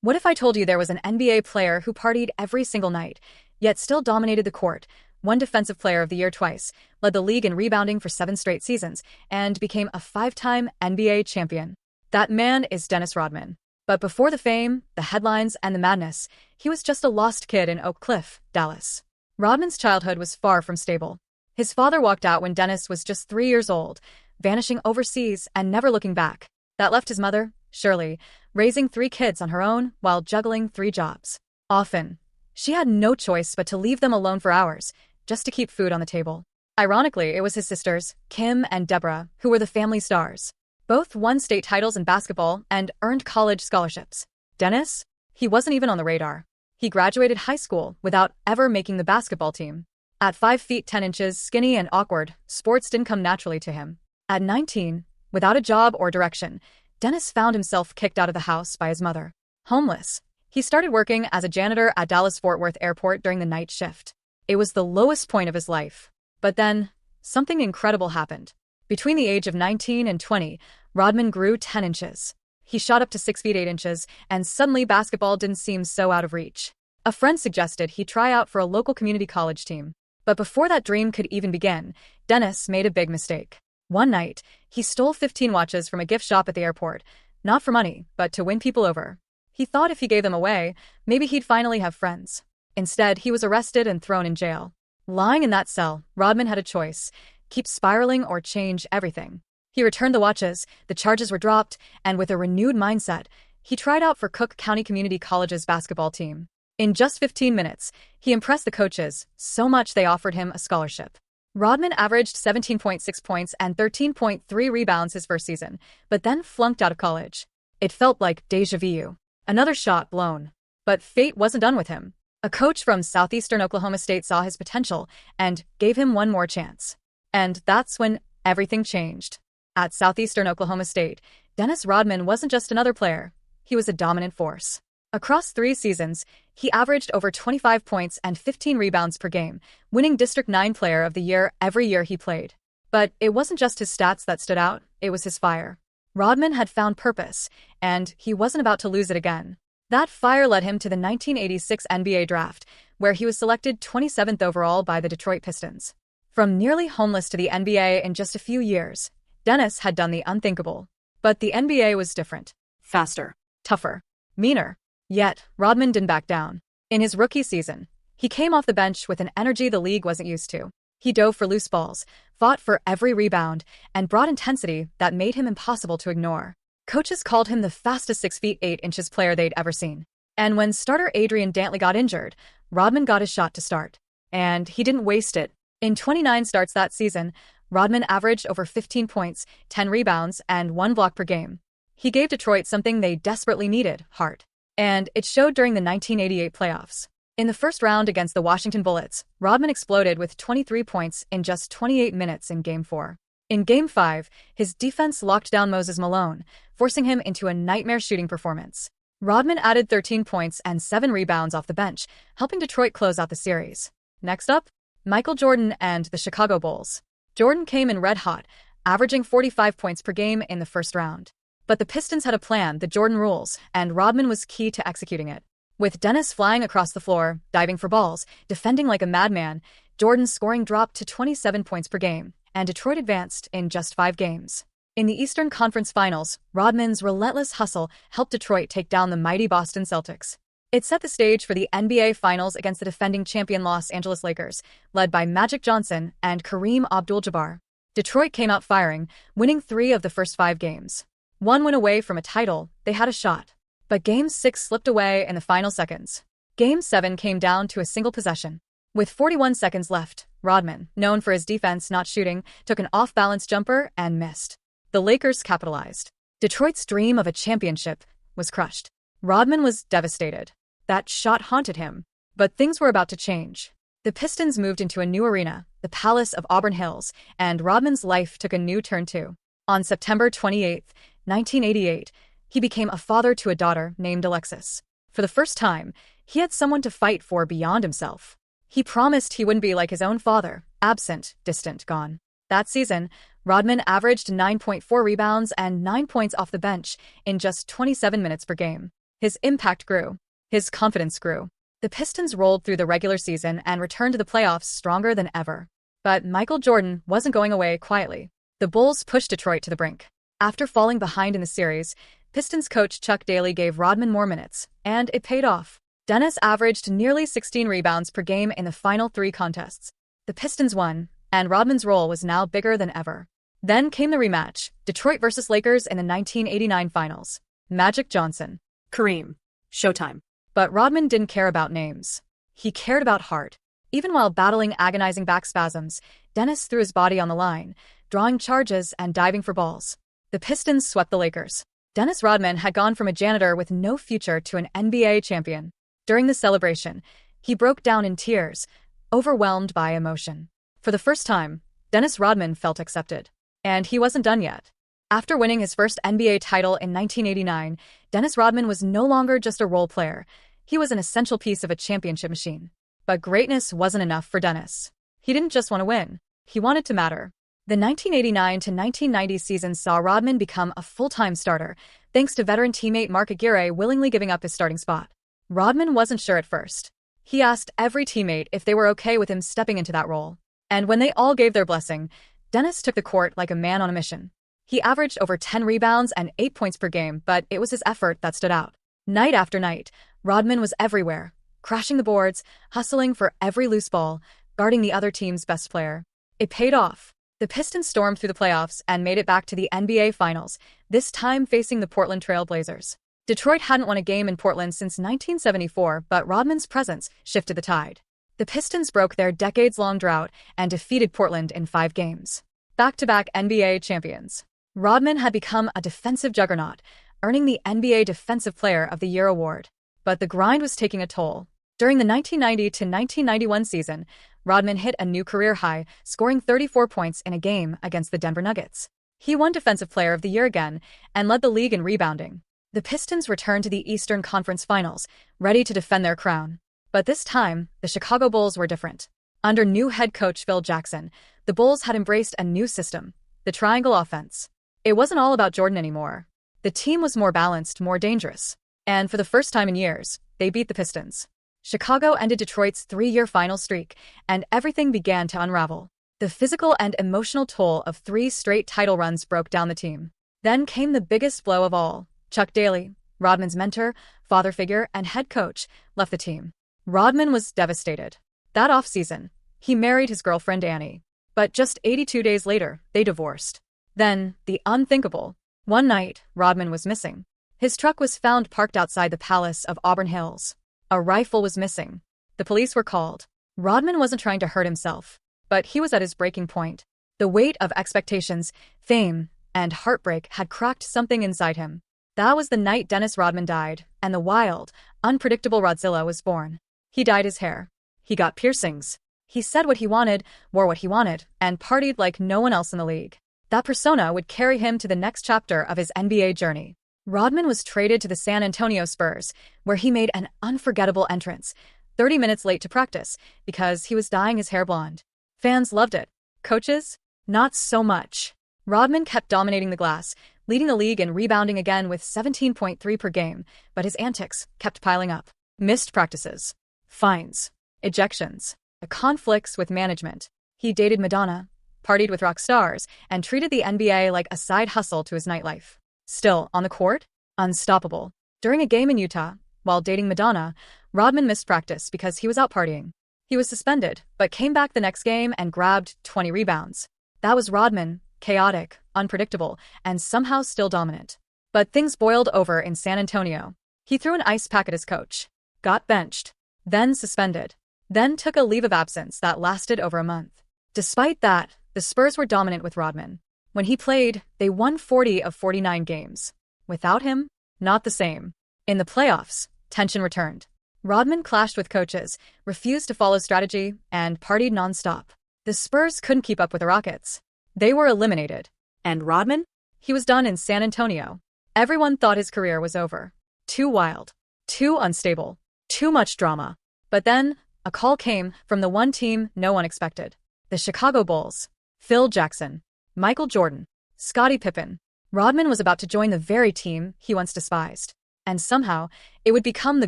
What if I told you there was an NBA player who partied every single night, yet still dominated the court, won Defensive Player of the Year twice, led the league in rebounding for 7 straight seasons, and became a 5-time NBA champion? That man is Dennis Rodman. But before the fame, the headlines, and the madness, he was just a lost kid in Oak Cliff, Dallas. Rodman's childhood was far from stable. His father walked out when Dennis was just 3 years old, vanishing overseas and never looking back. That left his mother, Shirley, raising 3 kids on her own while juggling 3 jobs. Often, she had no choice but to leave them alone for hours, just to keep food on the table. Ironically, it was his sisters, Kim and Deborah, who were the family stars. Both won state titles in basketball and earned college scholarships. Dennis? He wasn't even on the radar. He graduated high school without ever making the basketball team. At 5 feet 10 inches, skinny and awkward, sports didn't come naturally to him. At 19, without a job or direction, Dennis found himself kicked out of the house by his mother. Homeless, he started working as a janitor at Dallas-Fort Worth Airport during the night shift. It was the lowest point of his life. But then, something incredible happened. Between the age of 19 and 20, Rodman grew 10 inches. He shot up to 6 feet 8 inches, and suddenly basketball didn't seem so out of reach. A friend suggested he try out for a local community college team. But before that dream could even begin, Dennis made a big mistake. One night, he stole 15 watches from a gift shop at the airport, not for money, but to win people over. He thought if he gave them away, maybe he'd finally have friends. Instead, he was arrested and thrown in jail. Lying in that cell, Rodman had a choice: keep spiraling or change everything. He returned the watches, the charges were dropped, and with a renewed mindset, he tried out for Cook County Community College's basketball team. In just 15 minutes, he impressed the coaches so much they offered him a scholarship. Rodman averaged 17.6 points and 13.3 rebounds his first season, but then flunked out of college. It felt like déjà vu. Another shot blown. But fate wasn't done with him. A coach from southeastern Oklahoma State saw his potential and gave him one more chance. And that's when everything changed. At Southeastern Oklahoma State, Dennis Rodman wasn't just another player. He was a dominant force. Across 3 seasons, he averaged over 25 points and 15 rebounds per game, winning District 9 Player of the Year every year he played. But it wasn't just his stats that stood out, it was his fire. Rodman had found purpose, and he wasn't about to lose it again. That fire led him to the 1986 NBA Draft, where he was selected 27th overall by the Detroit Pistons. From nearly homeless to the NBA in just a few years, Dennis had done the unthinkable. But the NBA was different. Faster, tougher, meaner. Yet, Rodman didn't back down. In his rookie season, he came off the bench with an energy the league wasn't used to. He dove for loose balls, fought for every rebound, and brought intensity that made him impossible to ignore. Coaches called him the fastest 6 feet 8 inches player they'd ever seen. And when starter Adrian Dantley got injured, Rodman got his shot to start. And he didn't waste it. In 29 starts that season, Rodman averaged over 15 points, 10 rebounds, and 1 block per game. He gave Detroit something they desperately needed: heart. And it showed during the 1988 playoffs. In the first round against the Washington Bullets, Rodman exploded with 23 points in just 28 minutes in Game 4. In Game 5, his defense locked down Moses Malone, forcing him into a nightmare shooting performance. Rodman added 13 points and 7 rebounds off the bench, helping Detroit close out the series. Next up, Michael Jordan and the Chicago Bulls. Jordan came in red hot, averaging 45 points per game in the first round. But the Pistons had a plan, the Jordan rules, and Rodman was key to executing it. With Dennis flying across the floor, diving for balls, defending like a madman, Jordan's scoring dropped to 27 points per game, and Detroit advanced in just 5 games. In the Eastern Conference Finals, Rodman's relentless hustle helped Detroit take down the mighty Boston Celtics. It set the stage for the NBA Finals against the defending champion Los Angeles Lakers, led by Magic Johnson and Kareem Abdul-Jabbar. Detroit came out firing, winning 3 of the first 5 games. 1 went away from a title, they had a shot. But Game 6 slipped away in the final seconds. Game 7 came down to a single possession. With 41 seconds left, Rodman, known for his defense not shooting, took an off-balance jumper and missed. The Lakers capitalized. Detroit's dream of a championship was crushed. Rodman was devastated. That shot haunted him. But things were about to change. The Pistons moved into a new arena, the Palace of Auburn Hills, and Rodman's life took a new turn too. On September 28, 1988, he became a father to a daughter named Alexis. For the first time, he had someone to fight for beyond himself. He promised he wouldn't be like his own father, absent, distant, gone. That season, Rodman averaged 9.4 rebounds and 9 points off the bench in just 27 minutes per game. His impact grew. His confidence grew. The Pistons rolled through the regular season and returned to the playoffs stronger than ever. But Michael Jordan wasn't going away quietly. The Bulls pushed Detroit to the brink. After falling behind in the series, Pistons coach Chuck Daly gave Rodman more minutes, and it paid off. Dennis averaged nearly 16 rebounds per game in the final 3 contests. The Pistons won, and Rodman's role was now bigger than ever. Then came the rematch, Detroit versus Lakers in the 1989 finals. Magic Johnson. Kareem. Showtime. But Rodman didn't care about names. He cared about heart. Even while battling agonizing back spasms, Dennis threw his body on the line, drawing charges and diving for balls. The Pistons swept the Lakers. Dennis Rodman had gone from a janitor with no future to an NBA champion. During the celebration, he broke down in tears, overwhelmed by emotion. For the first time, Dennis Rodman felt accepted. And he wasn't done yet. After winning his first NBA title in 1989, Dennis Rodman was no longer just a role player. He was an essential piece of a championship machine. But greatness wasn't enough for Dennis. He didn't just want to win. He wanted to matter. The 1989 to 1990 season saw Rodman become a full-time starter, thanks to veteran teammate Mark Aguirre willingly giving up his starting spot. Rodman wasn't sure at first. He asked every teammate if they were okay with him stepping into that role. And when they all gave their blessing, Dennis took the court like a man on a mission. He averaged over 10 rebounds and 8 points per game, but it was his effort that stood out. Night after night, Rodman was everywhere, crashing the boards, hustling for every loose ball, guarding the other team's best player. It paid off. The Pistons stormed through the playoffs and made it back to the NBA Finals, this time facing the Portland Trail Blazers. Detroit hadn't won a game in Portland since 1974, but Rodman's presence shifted the tide. The Pistons broke their decades-long drought and defeated Portland in 5 games. Back-to-back NBA champions. Rodman had become a defensive juggernaut, earning the NBA Defensive Player of the Year award. But the grind was taking a toll. During the 1990 to 1991 season, Rodman hit a new career high, scoring 34 points in a game against the Denver Nuggets. He won Defensive Player of the Year again and led the league in rebounding. The Pistons returned to the Eastern Conference Finals, ready to defend their crown. But this time, the Chicago Bulls were different. Under new head coach Phil Jackson, the Bulls had embraced a new system, the triangle offense. It wasn't all about Jordan anymore. The team was more balanced, more dangerous. And for the first time in years, they beat the Pistons. Chicago ended Detroit's 3-year final streak, and everything began to unravel. The physical and emotional toll of 3 straight title runs broke down the team. Then came the biggest blow of all. Chuck Daly, Rodman's mentor, father figure, and head coach, left the team. Rodman was devastated. That offseason, he married his girlfriend Annie. But just 82 days later, they divorced. Then, the unthinkable. One night, Rodman was missing. His truck was found parked outside the Palace of Auburn Hills. A rifle was missing. The police were called. Rodman wasn't trying to hurt himself, but he was at his breaking point. The weight of expectations, fame, and heartbreak had cracked something inside him. That was the night Dennis Rodman died, and the wild, unpredictable Rodzilla was born. He dyed his hair. He got piercings. He said what he wanted, wore what he wanted, and partied like no one else in the league. That persona would carry him to the next chapter of his NBA journey. Rodman was traded to the San Antonio Spurs, where he made an unforgettable entrance, 30 minutes late to practice, because he was dyeing his hair blonde. Fans loved it. Coaches? Not so much. Rodman kept dominating the glass, leading the league in rebounding again with 17.3 per game, but his antics kept piling up. Missed practices, fines, ejections, conflicts with management. He dated Madonna, partied with rock stars, and treated the NBA like a side hustle to his nightlife. Still, on the court, unstoppable. During a game in Utah, while dating Madonna, Rodman missed practice because he was out partying. He was suspended, but came back the next game and grabbed 20 rebounds. That was Rodman, chaotic, unpredictable, and somehow still dominant. But things boiled over in San Antonio. He threw an ice pack at his coach, got benched, then suspended, then took a leave of absence that lasted over a month. Despite that, the Spurs were dominant with Rodman. When he played, they won 40 of 49 games. Without him, not the same. In the playoffs, tension returned. Rodman clashed with coaches, refused to follow strategy, and partied nonstop. The Spurs couldn't keep up with the Rockets. They were eliminated. And Rodman? He was done in San Antonio. Everyone thought his career was over. Too wild. Too unstable. Too much drama. But then, a call came from the one team no one expected. The Chicago Bulls. Phil Jackson. Michael Jordan. Scottie Pippen. Rodman was about to join the very team he once despised. and somehow it would become the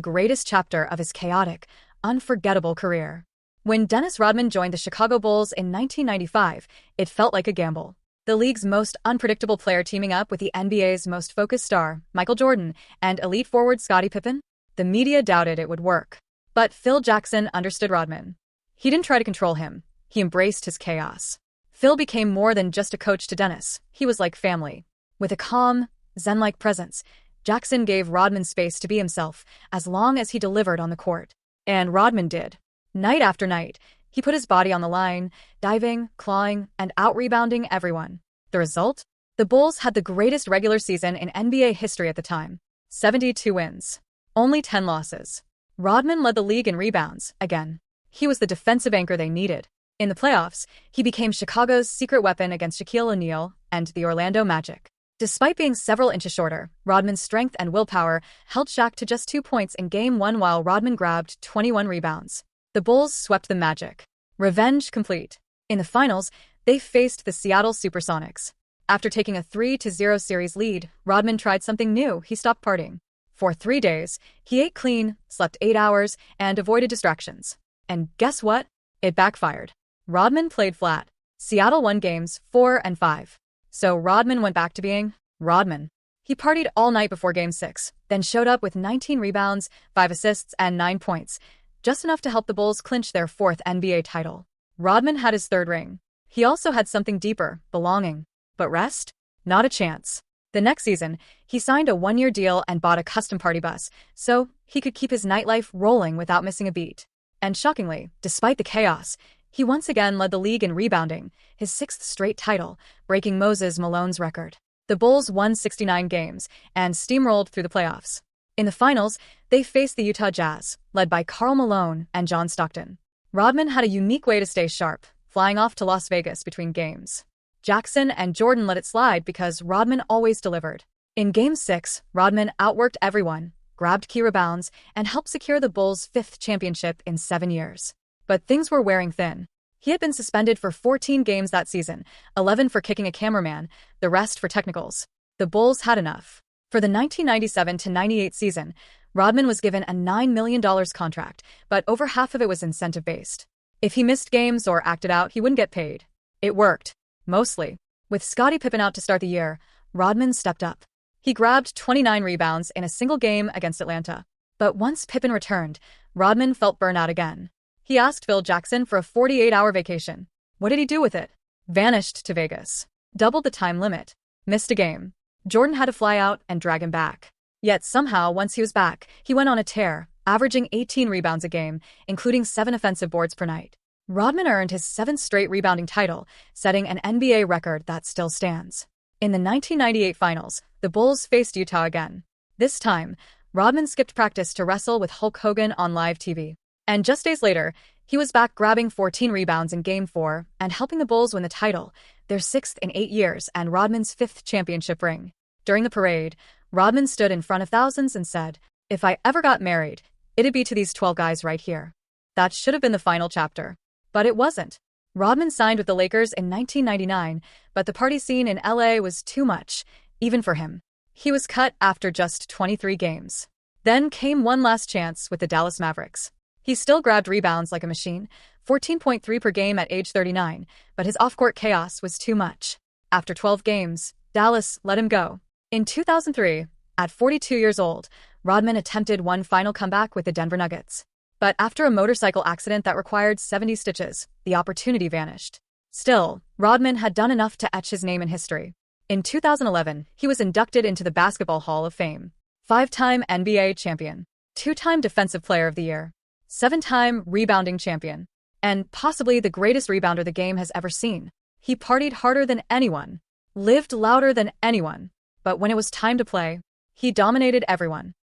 greatest chapter of his chaotic, unforgettable career. When Dennis Rodman joined the Chicago Bulls in 1995, it felt like a gamble. The league's most unpredictable player teaming up with the NBA's most focused star, Michael Jordan, and elite forward Scottie Pippen? The media doubted it would work. But Phil Jackson understood Rodman. He didn't try to control him. He embraced his chaos. Phil became more than just a coach to Dennis. He was like family. With a calm, zen-like presence, Jackson gave Rodman space to be himself as long as he delivered on the court. And Rodman did. Night after night, he put his body on the line, diving, clawing, and out-rebounding everyone. The result? The Bulls had the greatest regular season in NBA history at the time. 72 wins. Only 10 losses. Rodman led the league in rebounds, again. He was the defensive anchor they needed. In the playoffs, he became Chicago's secret weapon against Shaquille O'Neal and the Orlando Magic. Despite being several inches shorter, Rodman's strength and willpower held Shaq to just 2 points in Game 1 while Rodman grabbed 21 rebounds. The Bulls swept the Magic. Revenge complete. In the finals, they faced the Seattle Supersonics. After taking a 3-0 series lead, Rodman tried something new. He stopped partying. For 3 days, he ate clean, slept 8 hours, and avoided distractions. And guess what? It backfired. Rodman played flat. Seattle won games 4 and 5. So Rodman went back to being Rodman. He partied all night before Game 6, then showed up with 19 rebounds, 5 assists, and 9 points, just enough to help the Bulls clinch their 4th NBA title. Rodman had his 3rd ring. He also had something deeper, belonging. But rest? Not a chance. The next season, he signed a 1-year deal and bought a custom party bus, so he could keep his nightlife rolling without missing a beat. And shockingly, despite the chaos, he once again led the league in rebounding, his 6th straight title, breaking Moses Malone's record. The Bulls won 69 games and steamrolled through the playoffs. In the finals, they faced the Utah Jazz, led by Karl Malone and John Stockton. Rodman had a unique way to stay sharp, flying off to Las Vegas between games. Jackson and Jordan let it slide because Rodman always delivered. In Game 6, Rodman outworked everyone, grabbed key rebounds, and helped secure the Bulls' 5th championship in 7 years. But things were wearing thin. He had been suspended for 14 games that season, 11 for kicking a cameraman, the rest for technicals. The Bulls had enough. For the 1997-98 season, Rodman was given a $9 million contract, but over half of it was incentive-based. If he missed games or acted out, he wouldn't get paid. It worked. Mostly. With Scottie Pippen out to start the year, Rodman stepped up. He grabbed 29 rebounds in a single game against Atlanta. But once Pippen returned, Rodman felt burnout again. He asked Phil Jackson for a 48-hour vacation. What did he do with it? Vanished to Vegas. Doubled the time limit. Missed a game. Jordan had to fly out and drag him back. Yet somehow, once he was back, he went on a tear, averaging 18 rebounds a game, including 7 offensive boards per night. Rodman earned his 7th straight rebounding title, setting an NBA record that still stands. In the 1998 finals, the Bulls faced Utah again. This time, Rodman skipped practice to wrestle with Hulk Hogan on live TV. And just days later, he was back grabbing 14 rebounds in Game 4 and helping the Bulls win the title, their 6th in 8 years and Rodman's 5th championship ring. During the parade, Rodman stood in front of thousands and said, "If I ever got married, it'd be to these 12 guys right here." That should have been the final chapter. But it wasn't. Rodman signed with the Lakers in 1999, but the party scene in LA was too much, even for him. He was cut after just 23 games. Then came one last chance with the Dallas Mavericks. He still grabbed rebounds like a machine, 14.3 per game at age 39, but his off-court chaos was too much. After 12 games, Dallas let him go. In 2003, at 42 years old, Rodman attempted one final comeback with the Denver Nuggets. But after a motorcycle accident that required 70 stitches, the opportunity vanished. Still, Rodman had done enough to etch his name in history. In 2011, he was inducted into the Basketball Hall of Fame. 5-time NBA champion, 2-time Defensive Player of the Year, 7-time rebounding champion, and possibly the greatest rebounder the game has ever seen. He partied harder than anyone, lived louder than anyone, but when it was time to play, he dominated everyone.